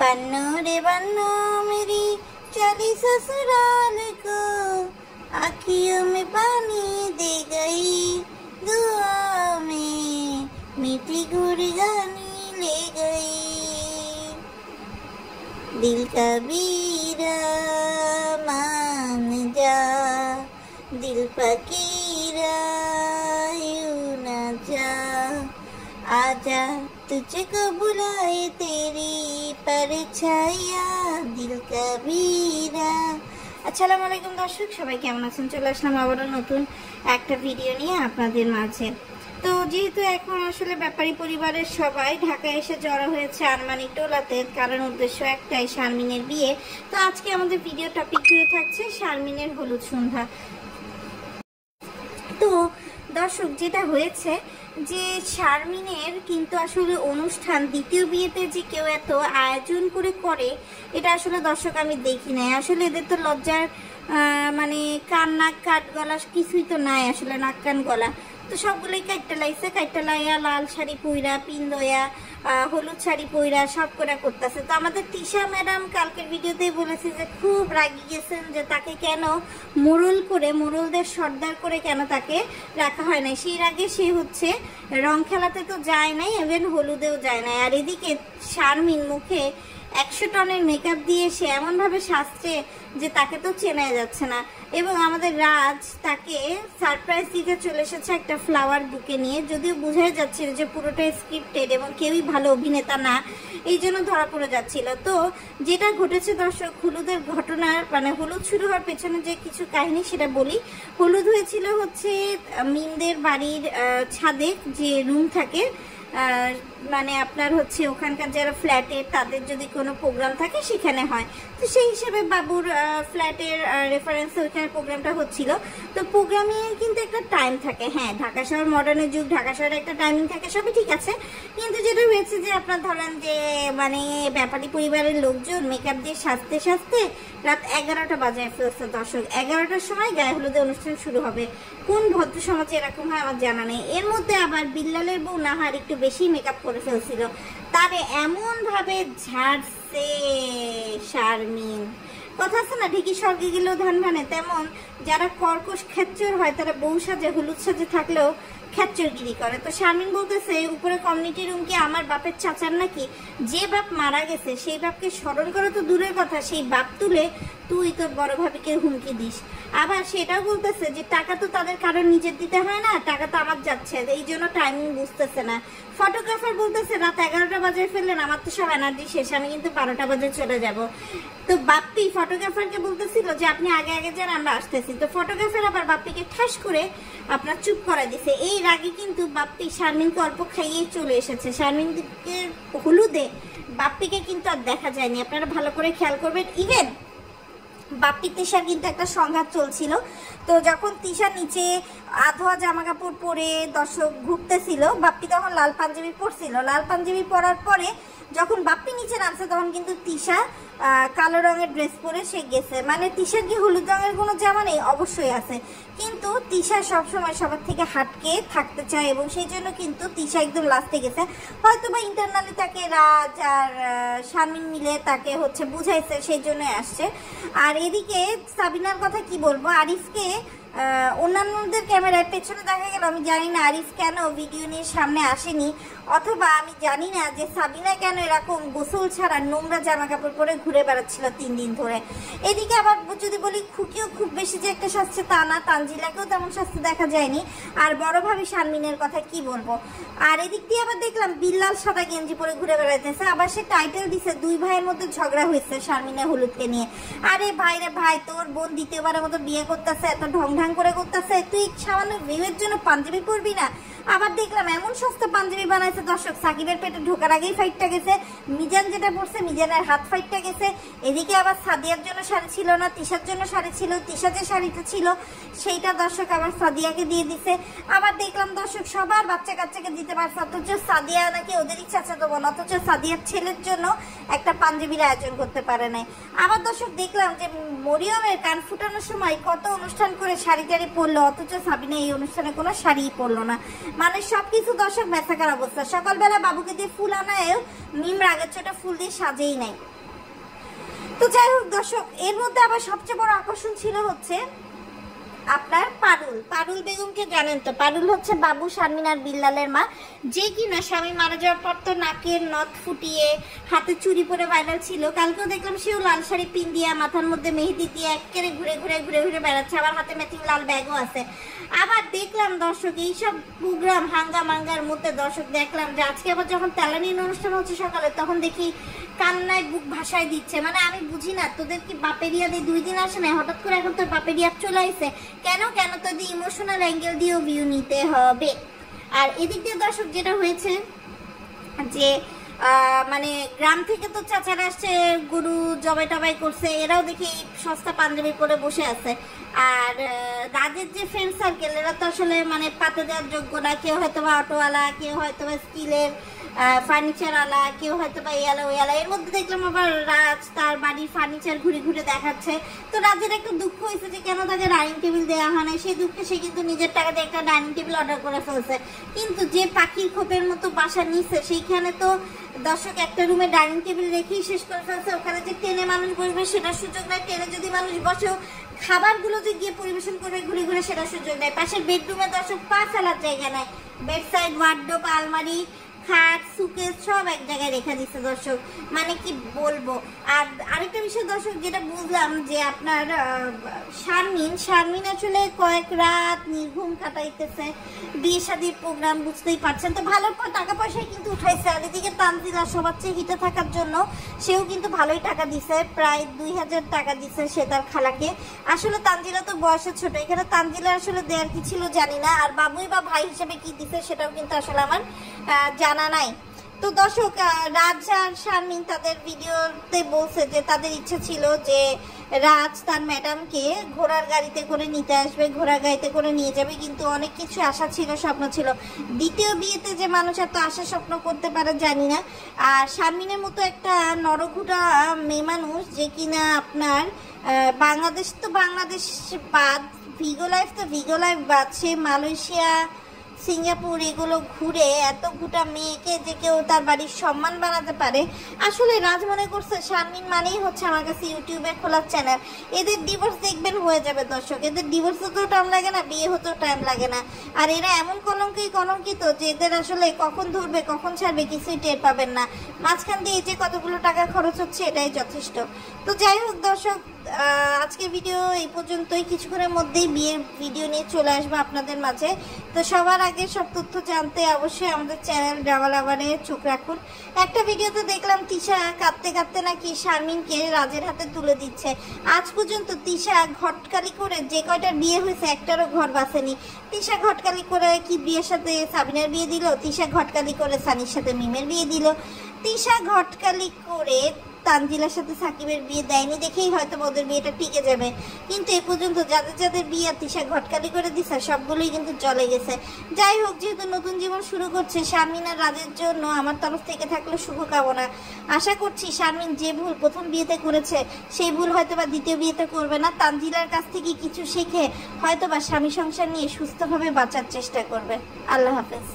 बन्नो रे बन्नो मेरी चली ससुराल को, आँखियों में पानी दे गई, दुआ में मीठी गुड़गानी ले गई। दिल कबीरा मान जा, दिल फकीरा यूं न जा, आजा तुझको बुलाए तेरी परछाइया दिल कबीरा। আসসালামু আলাইকুম দর্শক, সবাই কেমন আছেন? চলে আসলাম আবারও নতুন একটা ভিডিও নিয়ে আপনাদের মাঝে। তো যেহেতু এখন আসলে ব্যাপারী পরিবারের সবাই ঢাকায় এসে জড়ো হয়েছে আরমানি টোলাতে, কারণ উদ্দেশ্য একটাই, শারমিনের বিয়ে। তো আজকে আমাদের ভিডিও টপিক জুড়ে থাকছে শারমিনের হলুদ সন্ধ্যা। তো দর্শক, যেটা হয়েছে যে শারমিনের কিন্তু আসলে অনুষ্ঠান, দ্বিতীয় বিয়েতে যে কেউ এত আয়োজন করে এটা আসলে দর্শক আমি দেখি নাই। আসলে এদের তো লজ্জার মানে কান নাক কাট গলা কিছুই তো নাই, আসলে নাক কান গলা তো সবগুলোই কাটতে লাইছে, কাটতে লাইয়া লাল শাড়ি পইরা, পিন্দয়া, হলুদ শাড়ি পইরা সব করে করতেছে। তো আমাদের তিশা ম্যাডাম কালকের ভিডিওতেই বলেছে যে খুব রাগি গেছেন যে তাকে কেন মোড়লদের সর্দার করে কেন তাকে রাখা হয় নাই। সেই রাগে সে হচ্ছে রং খেলাতে তো যায় নাই, ইভেন হলুদেও যায় নাই। আর এদিকে শারমিন মুখে 100 টনের মেকআপ দিয়ে সে এমনভাবে সাজছে যে তাকে তো চেনা যাচ্ছে না। এবং আমাদের রাজ তাকে সারপ্রাইজ দিতে চলে এসেছে একটা ফ্লাওয়ার বুকে নিয়ে, যদিও বোঝাই যাচ্ছিল যে পুরোটাই স্ক্রিপ্টেড এবং কেউই ভালো অভিনেতা না, এই জন্য ধরা পড়ে যাচ্ছিল। তো যেটা ঘটেছে দর্শক, হলুদের ঘটনার মানে হলুদ শুরু হওয়ার পেছনে যে কিছু কাহিনী সেটা বলি। হলুদ হয়েছিল হচ্ছে মিমদের বাড়ির ছাদে যে রুম থাকে, মানে আপনার হচ্ছে ওখানকার যারা ফ্ল্যাটের তাদের যদি কোনো প্রোগ্রাম থাকে সেখানে হয়। তো সেই হিসেবে বাবুর ফ্ল্যাটের রেফারেন্সে ওইখানে প্রোগ্রামটা হচ্ছিল। তো প্রোগ্রামে কিন্তু একটা টাইম থাকে, হ্যাঁ ঢাকা শহর মডার্নের যুগ, ঢাকা শহরে একটা টাইমিং থাকে, সবই ঠিক আছে। কিন্তু যেটা হয়েছে যে আপনার ধরেন যে মানে ব্যাপারী পরিবারের লোকজন মেকআপ দিয়ে সাজতে সাজতে রাত 11টা বাজায় ফেলছে দর্শক। 11টার সময় গায়ে হলুদের অনুষ্ঠান শুরু হবে। কোন ভদ্র সমাজে এরকম হয় আমার জানা নেই। এর মধ্যে আবার বিল্লালের বউ নাহার একটু বেশি মেকআপ করে ফেলছিল, তারে এমন ভাবে ঝাড়ছে শারমিন। কথা আছে না, ঢেকি স্বর্গে গেলেও ধান ভানে, তেমন যারা কর্কশ খেচ্চর হয় তারা বউ সাজে হলুদ সাজে থাকলেও খেচ্চরগিরি করে। তো শারমিন বলতেছে উপরে কমিউনিটি রুম কি আমার বাপের চাচার নাকি? যে বাপ মারা গেছে সেই বাপকে স্মরণ করে তো দূরের কথা, সেই বাপ তুলে তুই তোর বড় ভাবিকে হুমকি দিস। আবার সেটাও বলতেছে যে টাকা তো তাদের কারণ নিজের দিতে হয় না, টাকা তো আমার যাচ্ছে, এই জন্য টাইমিং বুঝতেছে না। ফটোগ্রাফার বলতেছে রাত 11টা বাজে ফেললেন, আমার তো সব এনার্জি শেষ, আমি কিন্তু 12টা বাজে চলে যাব। তো বাপ্পি ফটোগ্রাফারকে বলতেছিল যে আপনি আগে আগে যান, আমরা আসতেছি। তো ফটোগ্রাফার আবার বাপ্পিকে ঠাস করে আপনার চুপ করে দিছে। এই রাগে কিন্তু বাপ্পি শারমিনকে অল্প খাইয়ে চলে এসেছে। শারমিনকে হলুদে বাপ্পিকে কিন্তু আর দেখা যায়নি, আপনারা ভালো করে খেয়াল করবেন। ইভেন বাপ্পি তিশার কিন্তু একটা সংঘাত চলছিল। তো যখন তিশা নিচে আধোয়া জামা কাপড় পরে দর্শক ঘুরতেছিল, বাপ্পি তখন লাল পাঞ্জাবি পরছিল। লাল পাঞ্জাবি পরার পরে যখন বাপ্পি নিচে নামছে তখন কিন্তু তিশা কালো রঙের ড্রেস পরে সে গেছে। মানে তিশার কি হলুদ রঙের কোনো জামা নেই? অবশ্যই আছে, কিন্তু তিশা সবসময় সবার থেকে হাটকে থাকতে চায় এবং সেই জন্য কিন্তু তিশা একদম লাস্টে গেছে। হয়তো বা ইন্টারনালি তাকে রাজ আর শারমিন মিলে তাকে হচ্ছে বুঝাইছে, সেই জন্যই আসছে। আর এদিকে সাবিনার কথা কি বলবো, আরিফকে অন্যান্যদের ক্যামেরায় পেছনে দেখা গেল। আমি জানি না আরিফ কেন ভিডিও নিয়ে সামনে আসেনি, অথবা আমি জানি না যে সাবিনা কেন এরকম গোসল ছাড়া নোংরা জামা কাপড় পরে ঘুরে বেড়াচ্ছিল 3 দিন ধরে। এদিকে আবার যদি বলি খুকিও খুব বেশি যে একটা সাজছে তা না, তানজিলাকেও তেমন সাজতে দেখা যায়নি। আর বড় ভাবি শারমিনের কথা কি বলবো। আর এদিক দিয়ে আবার দেখলাম বিল্লাল সাদা গেঞ্জি পরে ঘুরে বেড়াইতেছে। আবার সে টাইটেল দিছে 2 ভাইয়ের মধ্যে ঝগড়া হয়েছে শারমিনের হলুদকে নিয়ে। আরে ভাই রে ভাই, তোর বোন দ্বিতীয়বারের মতো বিয়ে করতেছে, এত ঢং করে করতেছে, তুই সামান্য ভিউয়ের জন্য পাঞ্জাবি পরবি না? আবার দেখলাম এমন সস্তা পাঞ্জাবি বানাইছে দর্শক, সাকিবের পেটে ঢোকার আগেই ফাইটটা গেছে। মিজান যেটা পড়ছে মিজানের হাত ফাইটটা গেছে। এদিকে আবার সাদিয়ার জন্য শাড়ি ছিল না, তিশার জন্য শাড়ি ছিল, তিশা যে শাড়িটা ছিল সেইটা দর্শক আবার সাদিয়াকে দিয়ে দিছে। আবার দেখলাম দর্শক সবার বাচ্চা কাচ্চাকে দিতে পারছে, অথচ সাদিয়া নাকি ওদেরই চাচাতো বোন, অথচ সাদিয়ার ছেলের জন্য একটা পাঞ্জাবির আয়োজন করতে পারে নাই। আবার দর্শক দেখলাম যে মরিয়মের কান ফুটানোর সময় কত অনুষ্ঠান করে শাড়ি টাড়ি পরলো, অথচ সাবিনা এই অনুষ্ঠানে কোনো শাড়িই পরলো না। মানে সবকিছু দর্শক বেচাকার অবস্থা। সকালবেলা বাবুকে দিয়ে ফুল আনায়ও মিম রাগের চোটে ফুল দিয়ে সাজেই নাই। তো যাই হোক দর্শক, এর মধ্যে আবার সবচেয়ে বড় আকর্ষণ ছিল হচ্ছে আপনার পারুল বেগমকে জানেন তো? পারুল হচ্ছে বাবু শারমিন আর বিল্লালের মা, যে কিনা স্বামী মারা যাওয়ার পর তো নাকের নথ ফুটিয়ে হাতে চুড়ি পরে ভাইরাল ছিল। কালকেও দেখলাম সেও লাল শাড়ি পিন দিয়ে মাথার মধ্যে মেহেদি দিয়ে একেবারে ঘুরে ঘুরে ঘুরে ঘুরে বেড়াচ্ছে, আবার হাতে ম্যাচিং লাল ব্যাগও আছে। আবার দেখলাম দর্শক এইসব প্রোগ্রাম হাঙ্গা মাঙ্গার মধ্যে দর্শক দেখলাম যে আজকে আবার যখন তেলানির অনুষ্ঠান হচ্ছে সকালে, তখন দেখি কান্নায় বুক ভাসায় দিচ্ছে। মানে আমি বুঝি না, তোদের কি বাপের ইয়াদ 2 দিন আসে না, হঠাৎ করে এখন তোর বাপের ইয়াদ চলে আসছে কেন? তোদের ইমোশনাল অ্যাঙ্গেল দিয়েও ভিউ নিতে হবে। আর এদিক দিয়ে দর্শক যেটা হয়েছে যে মানে গ্রাম থেকে তো চাচারা আসছে, গরু জবাই টবাই করছে, এরাও দেখি সস্তা পাঞ্জাবি পরে বসে আছে। আর রাজের যে ফ্রেন্ড সার্কেল, এরা তো আসলে মানে পাতে দেওয়ার যোগ্য না। কেউ হয়তো বা অটোওয়ালা, কেউ হয়তো বা স্টিলের ফার্নিচার আলা, কেউ হয়তো বা এলা ওয়ালা। এর মধ্যে দেখলাম আবার রাজ তার বাড়ির ফার্নিচার ঘুরে ঘুরে দেখাচ্ছে। তো রাজের একটা দুঃখ হয়েছে যে কেন তাকে ডাইনিং টেবিল দেওয়া হয় না। সেই দুঃখে সে কিন্তু নিজের টাকা দিয়ে একটা ডাইনিং টেবিল অর্ডার করে ফেলছে। কিন্তু যে পাখির খোপের মতো বাসা নিচ্ছে, সেইখানে তো দর্শক একটা রুমে ডাইনিং টেবিল রেখেই শেষ করে ফেলছে। ওখানে যে টেনে মানুষ বসবে সেটার সুযোগ নাই। টেনে যদি মানুষ বসেও খাবারগুলো যে গিয়ে পরিবেশন করবে ঘুরে ঘুরে সেটার সুযোগ নেই। পাশের বেডরুমে দর্শক পা ফেলার জায়গা নাই। বেডসাইড, ওয়ার্ডরোব, আলমারি, খাট, সুকেস সব এক জায়গায় রেখে দিচ্ছে দর্শক। মানে কি বলবো। আর আরেকটা বিষয় দর্শক যেটা বুঝলাম যে আপনার শারমিন আসলে কয়েক রাত নির্ঘুম কাটাইতেছে। বিয়ে শাদীর প্রোগ্রাম বুঝতেই পারছেন তো, ভালো টাকা পয়সায় কিন্তু উঠাইছে। আর এদিকে তানজিলা সবার চেয়ে হিটে থাকার জন্য সেও কিন্তু ভালোই টাকা দিছে, প্রায় 2000 টাকা দিছে সে তার খালাকে। আসলে তানজিলা তো বয়সে ছোট, এখানে তানজিলা আসলে দেয়ার কি ছিল জানি না। আর বাবুই বা ভাই হিসেবে কি দিছে সেটাও কিন্তু আসলে আমার জানা নাই। তো দর্শক, রাজ আর শারমিন তাদের ভিডিওতে বলছে যে তাদের ইচ্ছে ছিল যে রাজ তার ম্যাডামকে ঘোড়ার গাড়িতে করে নিতে আসবে, ঘোড়ার গাড়িতে করে নিয়ে যাবে। কিন্তু অনেক কিছু আশা ছিল, স্বপ্ন ছিল। দ্বিতীয় বিয়েতে যে মানুষ এত আশা স্বপ্ন করতে পারে জানি না। আর শারমিনের মতো একটা নরঘুটা মেয়ে মানুষ, যে কিনা আপনার বাংলাদেশ বাদ, ভিগো লাইফ বাদ, সে মালয়েশিয়া, সিঙ্গাপুর এগুলো ঘুরে এত গোটা মেয়েকে যে কেউ তার বাড়ির সম্মান বানাতে পারে। আসলে রাজ মনে করছে শারমিন মানেই হচ্ছে আমার কাছে ইউটিউবে খোলার চ্যানেল। এদের ডিভোর্স দেখবেন হয়ে যাবে দর্শক। এদের ডিভোর্স হতেও টাইম লাগে না, বিয়ে হতেও টাইম লাগে না। আর এরা এমন কলঙ্কিত যে এদের আসলে কখন ধরবে কখন ছাড়বে কিছুই টের পাবেন না। মাঝখান দিয়ে যে কতগুলো টাকা খরচ হচ্ছে এটাই যথেষ্ট। তো যাই হোক দর্শক, আজকে ভিডিও এই পর্যন্তই। কিছুক্ষণের মধ্যেই বিয়ের ভিডিও নিয়ে চলে আসবো আপনাদের মাঝে। তো সবার আগে সব তথ্য জানতে অবশ্যই আমাদের চ্যানেল ড্রামা লাভারে চোখ রাখুন। একটা ভিডিওতে দেখলাম তিশা কাঁদতে নাকি শারমিনকে রাজের হাতে তুলে দিচ্ছে। আজ পর্যন্ত তিশা ঘটকালি করে যে কয়টার বিয়ে হয়েছে একটারও ঘর বাঁচেনি। তিশা ঘটকালি করে কি বিয়ের সাথে সাবিনার বিয়ে দিল, তিশা ঘটকালি করে সানির সাথে মিমের বিয়ে দিল, তিশা ঘটকালি করে তানজিলার সাথে সাকিবের বিয়ে দেয়নি দেখেই হয়তো ওদের বিয়েটা টিকে যাবে। কিন্তু এ পর্যন্ত যাদের বিয়ে তিশা ঘটকালি করে দিছে সবগুলোই কিন্তু চলে গেছে। যাই হোক, যেহেতু নতুন জীবন শুরু করছে, শারমিন আর রাজের জন্য আমার তরফ থেকে থাকলে শুভকামনা। আশা করছি শারমিন যে ভুল প্রথম বিয়েতে করেছে সেই ভুল হয়তোবা দ্বিতীয় বিয়েতে করবে না। তানজিলার কাছ থেকে কিছু শিখে হয়তোবা স্বামী সংসার নিয়ে সুস্থভাবে বাঁচার চেষ্টা করবে। আল্লাহ হাফেজ।